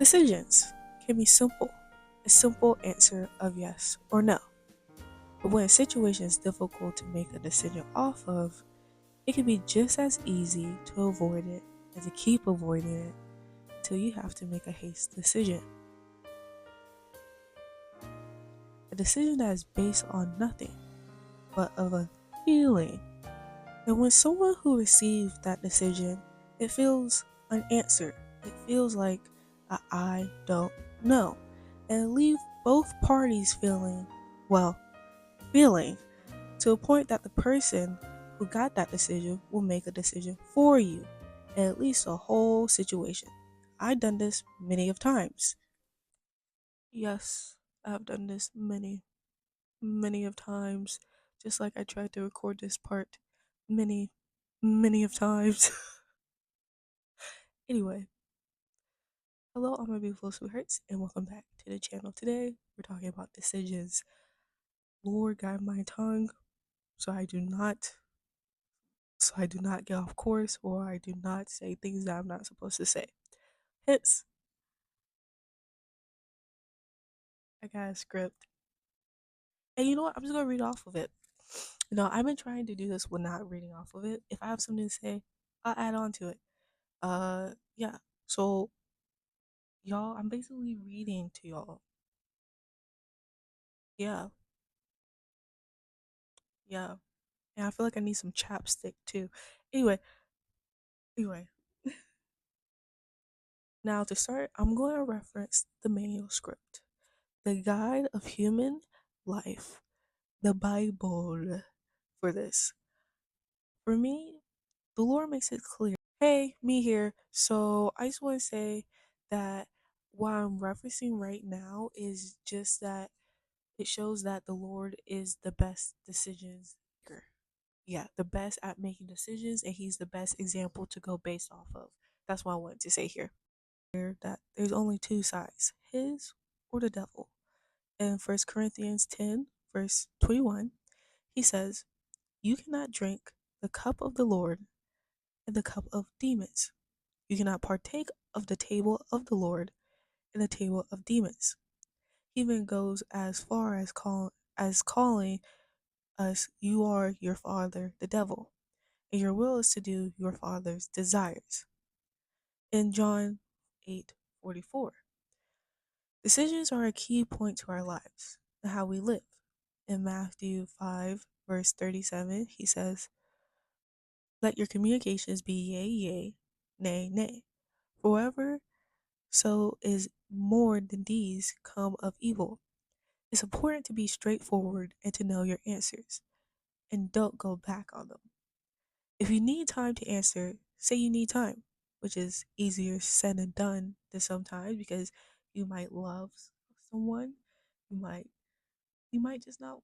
Decisions can be simple, a simple answer of yes or no. But when a situation is difficult to make a decision off of, it can be just as easy to avoid it as to keep avoiding it until you have to make a haste decision. A decision that is based on nothing but of a feeling. And when someone who receives that decision, it feels unanswered. It feels like a I don't know. And it leaves both parties feeling to a point that the person who got that decision will make a decision for you. And at least a whole situation. I've done this many of times. Yes, I've done this many of times. Just like I tried to record this part many, many of times. Anyway, hello, all my beautiful sweethearts, and welcome back to the channel. Today, we're talking about decisions. Lord, guide my tongue so I do not get off course or I do not say things that I'm not supposed to say. Hence, I got a script. And you know what? I'm just gonna read off of it. I've been trying to do this with not reading off of it. If I have something to say, I'll add on to it. Yeah. So y'all, I'm basically reading to y'all. Yeah, yeah. And I feel like I need some chapstick too. Anyway, anyway. Now to start, I'm going to reference the manuscript, the guide of human life, the Bible for this. For me, the Lord makes it clear. Hey, me here. So I just want to say that what I'm referencing right now is just that it shows that the Lord is the best decisions maker. Yeah, the best at making decisions, and He's the best example to go based off of. That's what I wanted to say here. That there's only two sides, His or the devil. In 1 Corinthians 10, verse 21, He says, "You cannot drink the cup of the Lord and the cup of demons. You cannot partake of the table of the Lord and the table of demons." He even goes as far as calling us, "You are your father, the devil, and your will is to do your father's desires." In John 8:44, decisions are a key point to our lives and how we live. In Matthew 5, verse 37, he says, "Let your communications be yea, yea, nay, nay. For whoever so is more than these come of evil." It's important to be straightforward and to know your answers, and don't go back on them. If you need time to answer, say you need time, which is easier said than done than sometimes because you might love someone, you might you might just not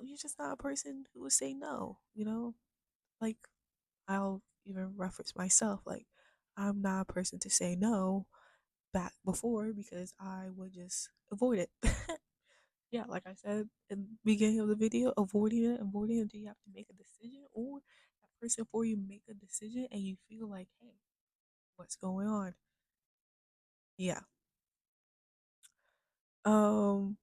you're just not a person who would say no, Like I'll even reference myself, like I'm not a person to say no back before because I would just avoid it. Yeah, like I said in the beginning of the video, avoiding it until you have to make a decision, or that person for you make a decision and you feel like, hey, what's going on? Yeah. Um,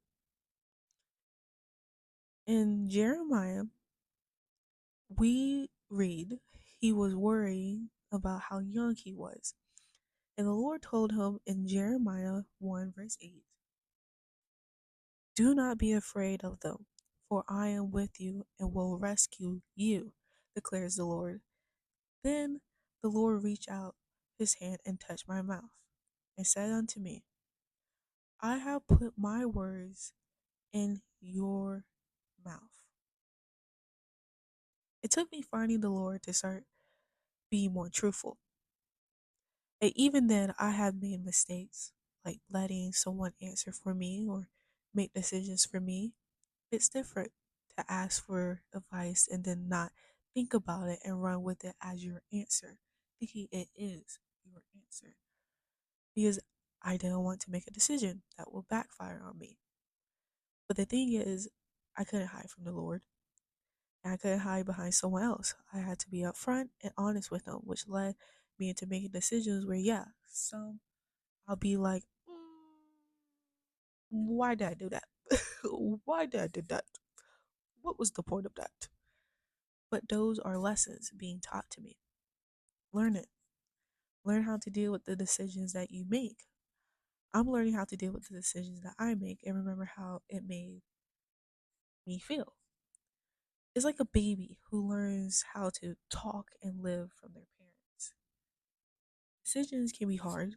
in Jeremiah, we read he was worrying about how young he was. And the Lord told him in Jeremiah 1, verse 8, "Do not be afraid of them, for I am with you and will rescue you, declares the Lord." Then the Lord reached out his hand and touched my mouth, and said unto me, "I have put my words in your mouth." It took me finding the Lord to start being more truthful. And even then, I have made mistakes, like letting someone answer for me or make decisions for me. It's different to ask for advice and then not think about it and run with it as your answer, thinking it is your answer. Because I didn't want to make a decision that will backfire on me. But the thing is, I couldn't hide from the Lord. And I couldn't hide behind someone else. I had to be upfront and honest with them, which led me into making decisions where, yeah, some I'll be like, Why did I do that? Why did I do that? What was the point of that? But those are lessons being taught to me. Learn it. Learn how to deal with the decisions that you make. I'm learning how to deal with the decisions that I make and remember how it made me feel. It's like a baby who learns how to talk and live from their parents. Decisions can be hard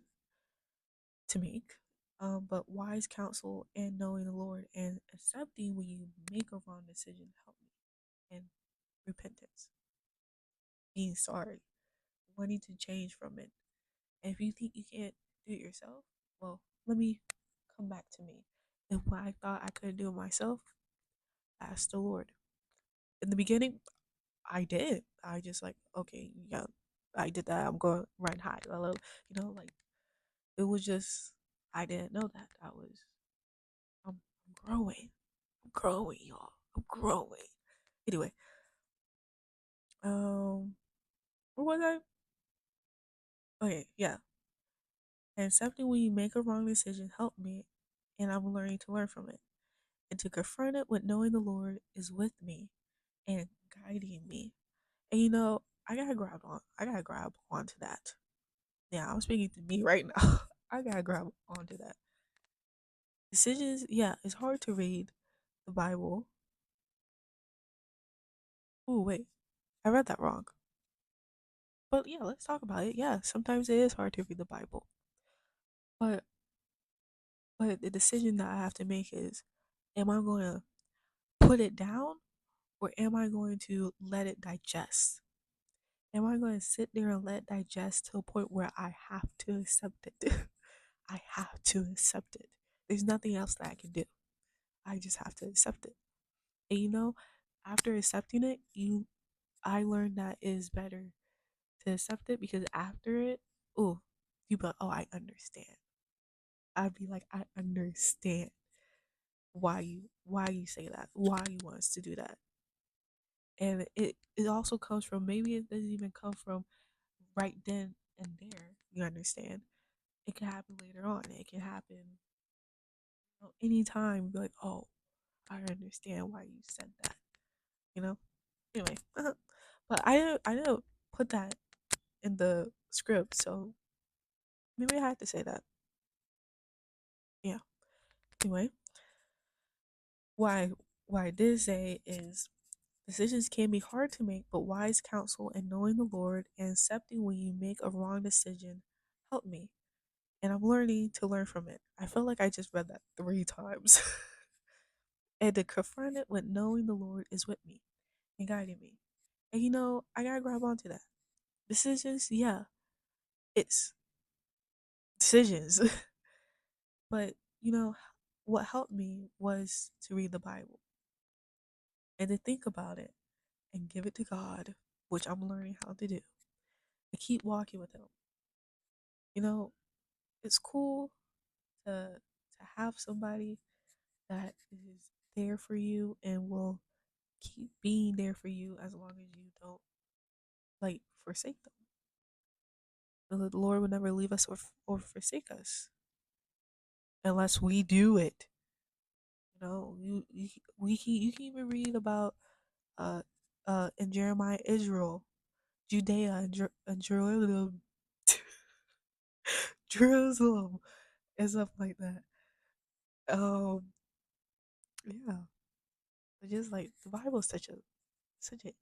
to make, but wise counsel and knowing the Lord and accepting when you make a wrong decision help me. And repentance, being sorry, wanting to change from it. And if you think you can't do it yourself, well, let me come back to me. And when I thought I couldn't do it myself, I asked the Lord. In the beginning, I did. I just like, okay, yeah, I did that. I'm going run high. I love, like it was just I didn't know that. I'm growing. I'm growing, y'all. I'm growing. Anyway, where was I? Okay, yeah. And accepting when you make a wrong decision helped me, and I'm learning to learn from it. And to confront it with knowing the Lord is with me and guiding me. And I gotta grab onto that. Yeah, I'm speaking to me right now. I gotta grab onto that. Decisions, yeah, it's hard to read the Bible. Oh wait, I read that wrong. But yeah, let's talk about it. Yeah, sometimes it is hard to read the Bible. But the decision that I have to make is, am I going to put it down or am I going to let it digest? Am I going to sit there and let it digest to a point where I have to accept it? I have to accept it. There's nothing else that I can do. I just have to accept it. And after accepting it, I learned that it is better to accept it because after it, oh, you be like, oh, I understand. I'd be like, I understand why you say that, why you want us to do that. And it also comes from, maybe it doesn't even come from right then and there. You understand? It can happen later on. It can happen anytime. Be like, oh, I understand why you said that. You know. Anyway, but I didn't put that in the script, so maybe I had to say that. Yeah. Anyway, why what I did say is decisions can be hard to make, but wise counsel and knowing the Lord and accepting when you make a wrong decision help me. And I'm learning to learn from it. I feel like I just read that 3 times. And to confront it with knowing the Lord is with me and guiding me. And I gotta grab onto that. Decisions, yeah, it's decisions. But what helped me was to read the Bible and to think about it and give it to God, which I'm learning how to do. To keep walking with Him. You know, it's cool to have somebody that is there for you and will keep being there for you as long as you don't like forsake them. The Lord will never leave us or forsake us unless we do it. You can even read about uh in Jeremiah, Israel, Judea, and Jerusalem, Jerusalem, and stuff like that. Um, yeah, but just like the Bible is such a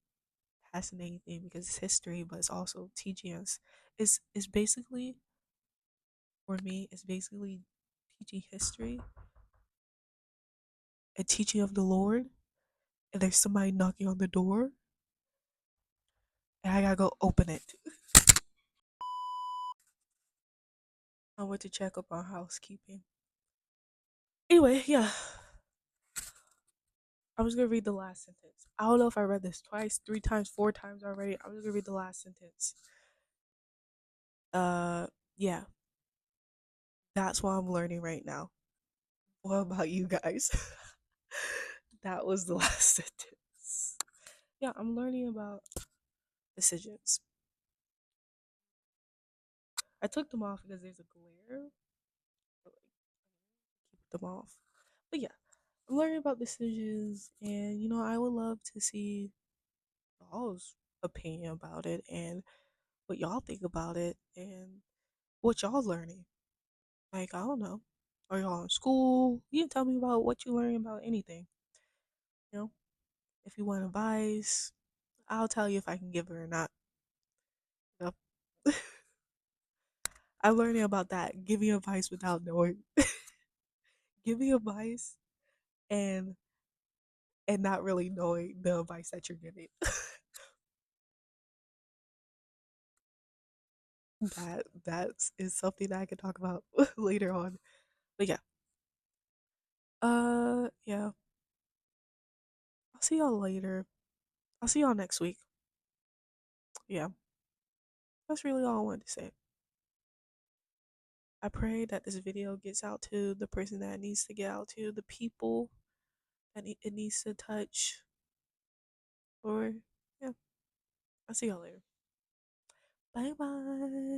fascinating thing because it's history, but it's also teaching us. It's basically for me, it's basically teaching history, a teaching of the Lord, and there's somebody knocking on the door, and I gotta go open it. I went to check up on housekeeping. Anyway, yeah, I was gonna read the last sentence. I don't know if I read this twice, 3 times, 4 times already. I was gonna read the last sentence. Uh, yeah, that's what I'm learning right now. What about you guys? That was the last sentence. Yeah, I'm learning about decisions. I took them off because there's a glare. them off. But yeah, I'm learning about decisions, and I would love to see y'all's opinion about it and what y'all think about it and what y'all learning. Like, I don't know. Are y'all in school? You can tell me about what you learning about anything. You know, if you want advice, I'll tell you if I can give it or not. You know? I'm learning about that. Giving advice without knowing. Giving advice and not really knowing the advice that you're giving. That is something that I can talk about later on. But yeah. Yeah. I'll see y'all later. I'll see y'all next week. Yeah. That's really all I wanted to say. I pray that this video gets out to the person that it needs to get out to, the people that it needs to touch. Or yeah. I'll see y'all later. Bye bye.